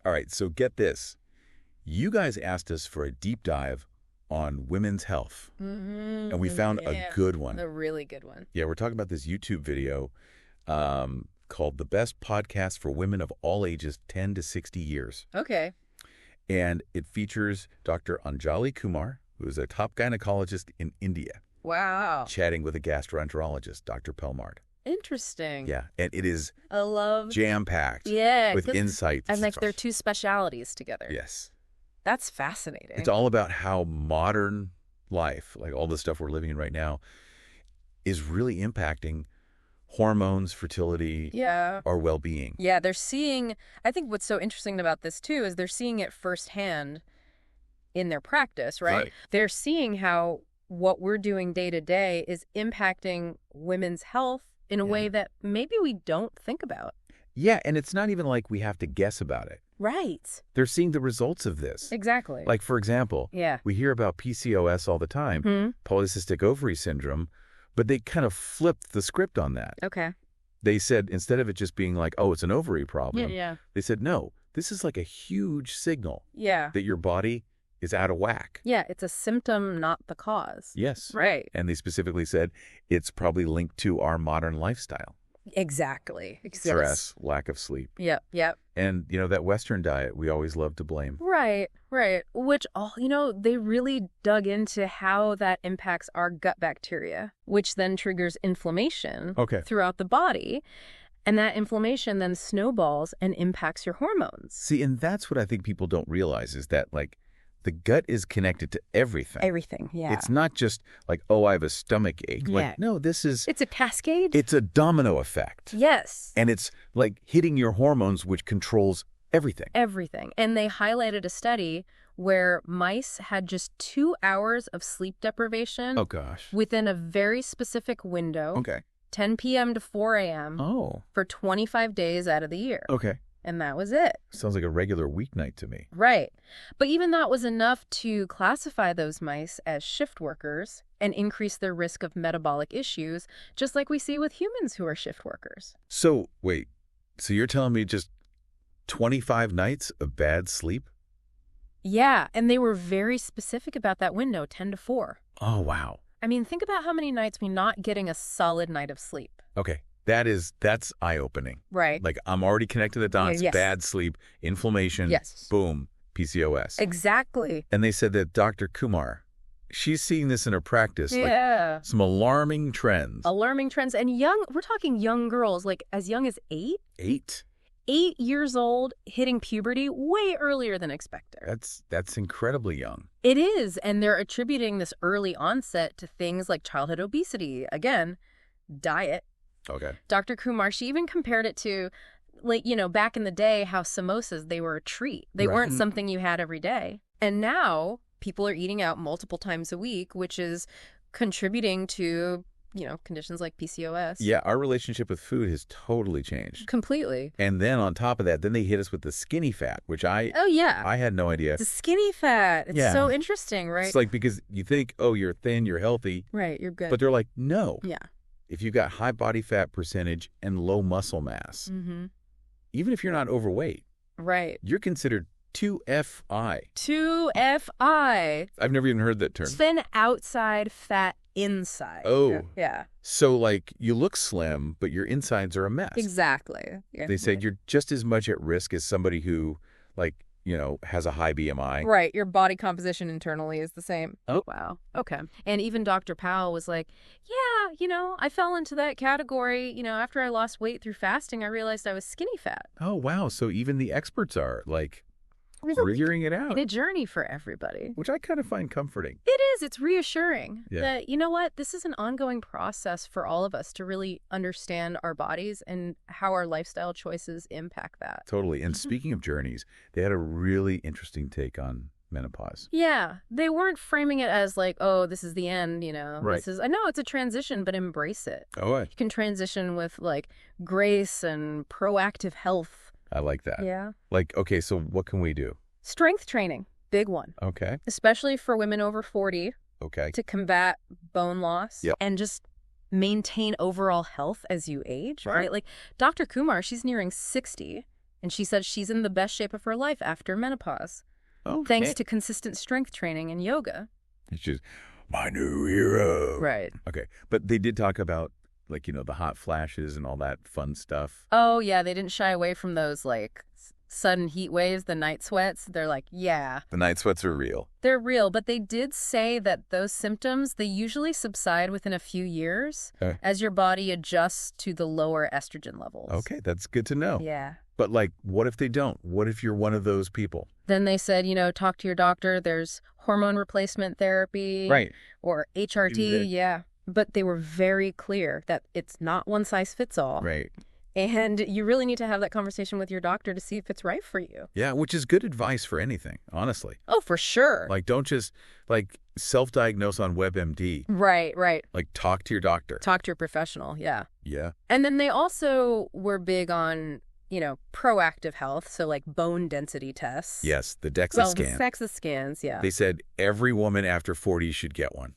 All right, so get this. You guys asked us for a deep dive on women's health, and we found a good one. A really good one. Yeah, we're talking about this YouTube video called The Best Podcast for Women of All Ages 10 to 60 Years. Okay. And it features Dr. Anjali Kumar, who is a top gynecologist in India. Wow. Chatting with a gastroenterologist, Dr. Pelmard. Interesting. Yeah, and it is I love jam-packed with insights. And like they're two specialities together. Yes. That's fascinating. It's all about how modern life, like all the stuff we're living in right now, is really impacting hormones, fertility, our well-being. Yeah, they're seeing, I think what's so interesting about this too is they're seeing it firsthand in their practice, right? They're seeing how what we're doing day to day is impacting women's health in a way that maybe we don't think about. Yeah, and it's not even like we have to guess about it. Right. They're seeing the results of this. Exactly. Like, for example, we hear about PCOS all the time, polycystic ovary syndrome, but they kind of flipped the script on that. Okay. They said, instead of it just being like, oh, it's an ovary problem, they said, no, this is like a huge signal that your body is out of whack. Yeah, it's a symptom, not the cause. Yes. Right. And they specifically said it's probably linked to our modern lifestyle. Exactly. Stress, lack of sleep. Yep. And, you know, that Western diet we always love to blame. Right. Which, they really dug into how that impacts our gut bacteria, which then triggers inflammation throughout the body. And that inflammation then snowballs and impacts your hormones. See, and that's what I think people don't realize is that, like, the gut is connected to everything. Everything, yeah. It's not just like, oh, I have a stomach ache. Like, no, this is... It's a cascade. It's a domino effect. Yes. And it's like hitting your hormones, which controls everything. Everything. And they highlighted a study where mice had just 2 hours of sleep deprivation. Oh, gosh. Within a very specific window. Okay. 10 p.m. to 4 a.m. Oh. For 25 days out of the year. Okay. And that was it. Sounds like a regular weeknight to me. Right. But even that was enough to classify those mice as shift workers and increase their risk of metabolic issues, just like we see with humans who are shift workers. So, wait. So you're telling me just 25 nights of bad sleep? Yeah. And they were very specific about that window, 10 to 4. Oh, wow. I mean, think about how many nights we're not getting a solid night of sleep. Okay. That's eye-opening. Right. Like, I'm already connected the dots, bad sleep, inflammation, boom, PCOS. Exactly. And they said that Dr. Kumar, she's seeing this in her practice. Like, some alarming trends. And we're talking young girls, like as young as 8? 8? 8 years old, hitting puberty way earlier than expected. That's incredibly young. It is. And they're attributing this early onset to things like childhood obesity. Again, diet. Okay. Dr. Kumar, she even compared it to, like, back in the day, how samosas, they were a treat. They weren't something you had every day. And now people are eating out multiple times a week, which is contributing to, conditions like PCOS. Yeah, our relationship with food has totally changed. Completely. And then on top of that, then they hit us with the skinny fat, which I had no idea. The skinny fat. It's so interesting, right? It's like, because you think, oh, you're thin, you're healthy. Right, you're good. But they're like, no. Yeah. If you've got high body fat percentage and low muscle mass, even if you're not overweight, you're considered 2FI. 2FI. I've never even heard that term. Thin outside, fat inside. Oh. Yeah. So, like, you look slim, but your insides are a mess. Exactly. Yeah. They say you're just as much at risk as somebody who, like, has a high BMI. Right. Your body composition internally is the same. Oh. Wow. Okay. And even Dr. Powell was like, I fell into that category. After I lost weight through fasting, I realized I was skinny fat. Oh, wow. So even the experts are, like, figuring it out. It's a journey for everybody. Which I kind of find comforting. It is. It's reassuring that, this is an ongoing process for all of us to really understand our bodies and how our lifestyle choices impact that. Totally. And speaking of journeys, they had a really interesting take on menopause. Yeah. They weren't framing it as like, oh, this is the end, Right. I know it's a transition, but embrace it. Oh, You can transition with like grace and proactive health. I like that. Yeah. Like, okay, so what can we do? Strength training. Big one. Okay. Especially for women over 40. Okay. To combat bone loss. Yep. And just maintain overall health as you age, right? Like Dr. Kumar, she's nearing 60. And she said she's in the best shape of her life after menopause. Oh, thanks to consistent strength training and yoga. It's just my new hero. Right. Okay. But they did talk about, like, the hot flashes and all that fun stuff. Oh, yeah. They didn't shy away from those, like, sudden heat waves, the night sweats. They're like, yeah. The night sweats are real. They're real. But they did say that those symptoms, they usually subside within a few years as your body adjusts to the lower estrogen levels. Okay. That's good to know. Yeah. But, like, what if they don't? What if you're one of those people? Then they said, talk to your doctor. There's hormone replacement therapy. Right. Or HRT. Yeah. But they were very clear that it's not one size fits all. Right. And you really need to have that conversation with your doctor to see if it's right for you. Yeah, which is good advice for anything, honestly. Oh, for sure. Like, don't just, like, self-diagnose on WebMD. Right, right. Like, talk to your doctor. Talk to your professional, yeah. Yeah. And then they also were big on, proactive health, so like bone density tests. Yes, the DEXA well, scan. The DEXA scans, yeah. They said every woman after 40 should get one.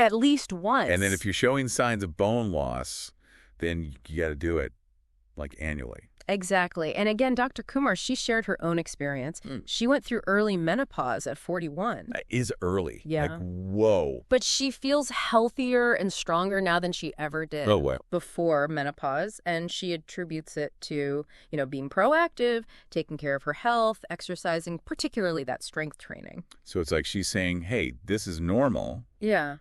At least once. And then if you're showing signs of bone loss, then you got to do it, like, annually. Exactly. And again, Dr. Kumar, she shared her own experience. She went through early menopause at 41. That is early. Yeah. Like, whoa. But she feels healthier and stronger now than she ever did before menopause. And she attributes it to, being proactive, taking care of her health, exercising, particularly that strength training. So it's like she's saying, hey, this is normal. Yeah.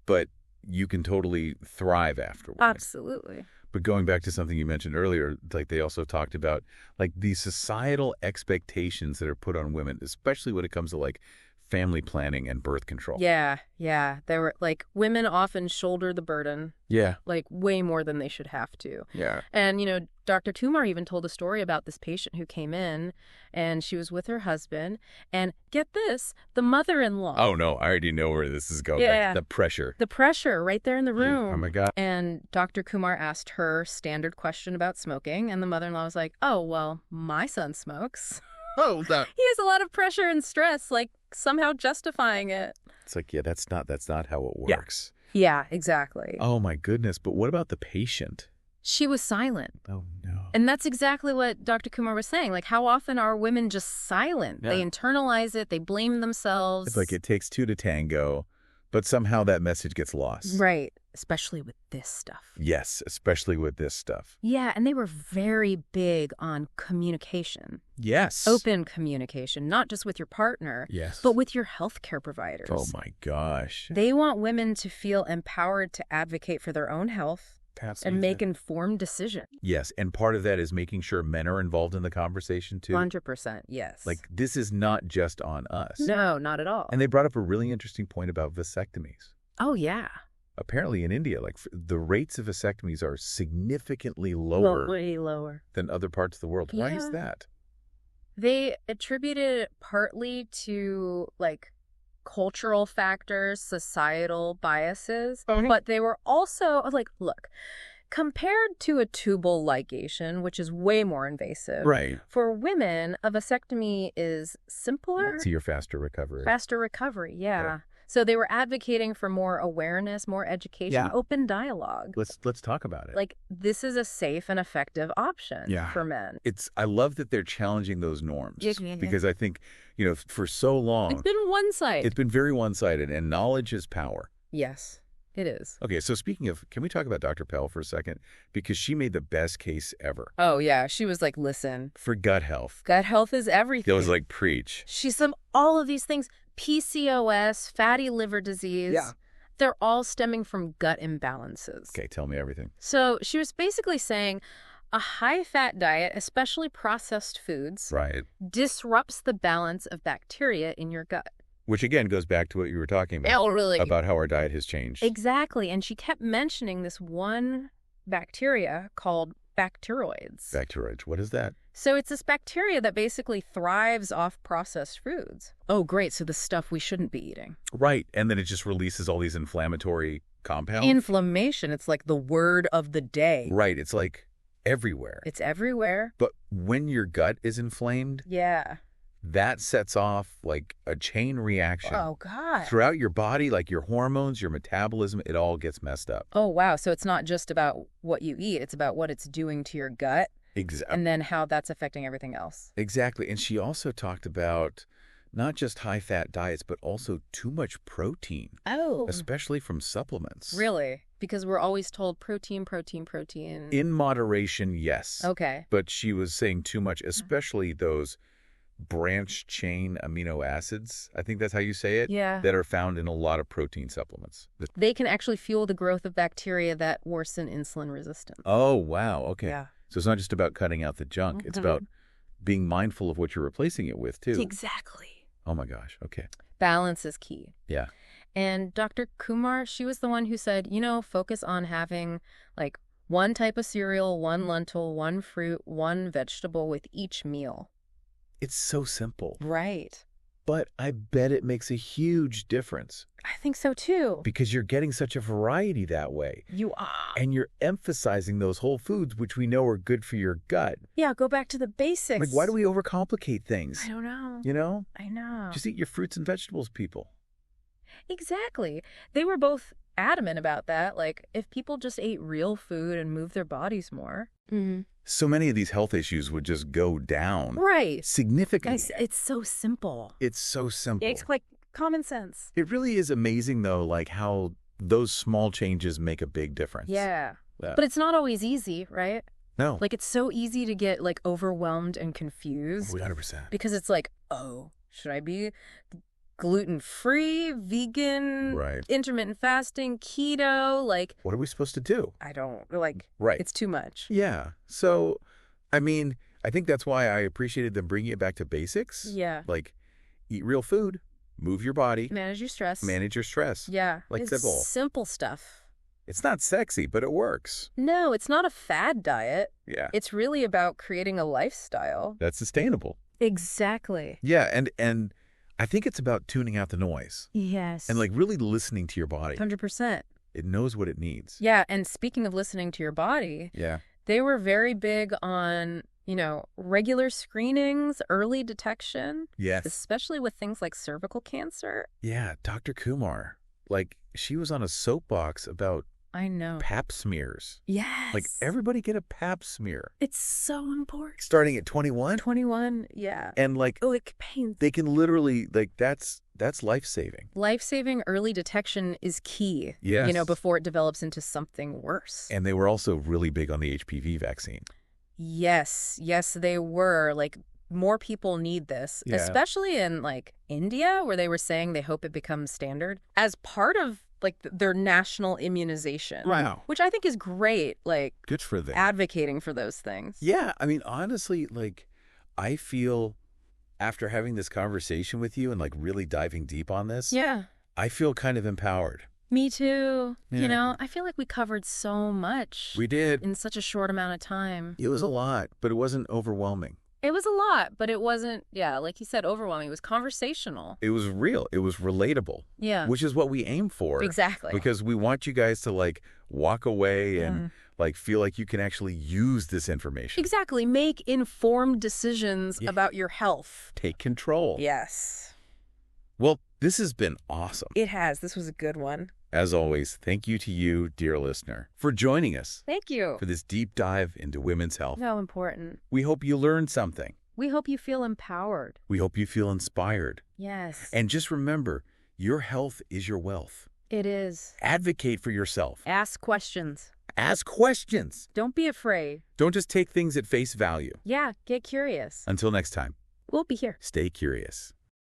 But you can totally thrive afterward. Absolutely. But going back to something you mentioned earlier, like, they also talked about, like, the societal expectations that are put on women, especially when it comes to, like, family planning and birth control. Yeah, yeah. There were, like, women often shoulder the burden. Yeah. Like, way more than they should have to. Yeah. And, Dr. Kumar even told a story about this patient who came in, and she was with her husband, and get this, the mother-in-law. Oh, no, I already know where this is going. Yeah. The pressure. The pressure right there in the room. Oh, my God. And Dr. Kumar asked her standard question about smoking, and the mother-in-law was like, oh, well, my son smokes. Oh, that. He has a lot of pressure and stress, like, somehow justifying it. It's like, yeah, that's not how it works. Yeah, exactly. Oh, my goodness. But what about the patient? She was silent. Oh, no. And that's exactly what Dr. Kumar was saying. Like, how often are women just silent? Yeah. They internalize it. They blame themselves. It's like it takes two to tango, but somehow that message gets lost. Right. Especially with this stuff. Yes, especially with this stuff. Yeah, and they were very big on communication. Yes. Open communication, not just with your partner, yes, but with your healthcare providers. Oh, my gosh. They want women to feel empowered to advocate for their own health. And make informed decisions. Yes, and part of that is making sure men are involved in the conversation, too. 100%, yes. Like, this is not just on us. No, not at all. And they brought up a really interesting point about vasectomies. Oh, yeah. Apparently in India, like, the rates of vasectomies are significantly lower. Way lower. Than other parts of the world. Yeah. Why is that? They attributed it partly to, like, cultural factors, societal biases, but they were also like, look, compared to a tubal ligation, which is way more invasive, right? For women, a vasectomy is simpler. So your faster recovery. Faster recovery, yeah. So they were advocating for more awareness, more education, open dialogue. Let's talk about it. Like, this is a safe and effective option for men. I love that they're challenging those norms because I think, for so long it's been one-sided. It's been very one-sided, and knowledge is power. Yes, it is. Okay, so speaking of, can we talk about Dr. Pell for a second? Because she made the best case ever. Oh, yeah. She was like, listen. For gut health. Gut health is everything. It was like, preach. She said all of these things. PCOS, fatty liver disease. Yeah. They're all stemming from gut imbalances. Okay, tell me everything. So she was basically saying a high-fat diet, especially processed foods, disrupts the balance of bacteria in your gut. Which, again, goes back to what you were talking about. About how our diet has changed. Exactly. And she kept mentioning this one bacteria called bacteroids. Bacteroids. What is that? So it's this bacteria that basically thrives off processed foods. Oh, great. So the stuff we shouldn't be eating. Right. And then it just releases all these inflammatory compounds. Inflammation. It's like the word of the day. Right. It's like everywhere. It's everywhere. But when your gut is inflamed, that sets off like a chain reaction. Oh, God. Throughout your body, like your hormones, your metabolism, it all gets messed up. Oh, wow. So it's not just about what you eat. It's about what it's doing to your gut. Exactly. And then how that's affecting everything else. Exactly. And she also talked about not just high-fat diets, but also too much protein. Oh. Especially from supplements. Really? Because we're always told protein, protein, protein. In moderation, yes. Okay. But she was saying too much, especially those branch-chain amino acids, I think that's how you say it, that are found in a lot of protein supplements. They can actually fuel the growth of bacteria that worsen insulin resistance. Oh, wow. Okay. Yeah. So it's not just about cutting out the junk. It's about being mindful of what you're replacing it with, too. Exactly. Oh, my gosh. Okay. Balance is key. Yeah. And Dr. Kumar, she was the one who said, focus on having like one type of cereal, one lentil, one fruit, one vegetable with each meal. It's so simple. Right. But I bet it makes a huge difference. I think so, too. Because you're getting such a variety that way. You are. And you're emphasizing those whole foods, which we know are good for your gut. Yeah, go back to the basics. Like, why do we overcomplicate things? I don't know. You know? I know. Just eat your fruits and vegetables, people. Exactly. They were both adamant about that. Like, if people just ate real food and moved their bodies more. So many of these health issues would just go down. Right. Significantly. Guys, it's so simple. It's so simple. It's like common sense. It really is amazing, though, like how those small changes make a big difference. Yeah. But it's not always easy, right? No. Like, it's so easy to get, like, overwhelmed and confused. 100%. Because it's like, oh, should I be gluten-free, vegan, intermittent fasting, keto? Like, what are we supposed to do? I don't, like, it's too much. Yeah. So, I mean, I think that's why I appreciated them bringing it back to basics. Yeah. Like, eat real food, move your body. Manage your stress. Manage your stress. Yeah. Like it's simple. Simple stuff. It's not sexy, but it works. No, it's not a fad diet. Yeah. It's really about creating a lifestyle. That's sustainable. Exactly. Yeah, and I think it's about tuning out the noise. Yes. And like really listening to your body. 100%. It knows what it needs. Yeah, and speaking of listening to your body, they were very big on, regular screenings, early detection. Yes. Especially with things like cervical cancer. Yeah, Dr. Kumar, like she was on a soapbox about pap smears. Yes. Like everybody get a pap smear. It's so important. Starting at 21? 21, yeah. And like it pains. They can literally like that's life-saving. Life-saving early detection is key. Yes. Before it develops into something worse. And they were also really big on the HPV vaccine. Yes, they were. Like, more people need this, especially in like India, where they were saying they hope it becomes standard as part of like their national immunization. Wow. Which I think is great. Like, good for them. Advocating for those things. Yeah. I mean, honestly, like I feel after having this conversation with you and like really diving deep on this, I feel kind of empowered. Me too. Yeah. I feel like we covered so much. We did. In such a short amount of time. It was a lot, but it wasn't overwhelming. It was a lot, but it wasn't, like you said, overwhelming. It was conversational. It was real. It was relatable. Yeah. Which is what we aim for. Exactly. Because we want you guys to like walk away and like feel like you can actually use this information. Exactly. Make informed decisions about your health. Take control. Yes. Well, this has been awesome. It has. This was a good one. As always, thank you to you, dear listener, for joining us. Thank you. For this deep dive into women's health. So important. We hope you learned something. We hope you feel empowered. We hope you feel inspired. Yes. And just remember, your health is your wealth. It is. Advocate for yourself. Ask questions. Ask questions. Don't be afraid. Don't just take things at face value. Yeah, get curious. Until next time. We'll be here. Stay curious.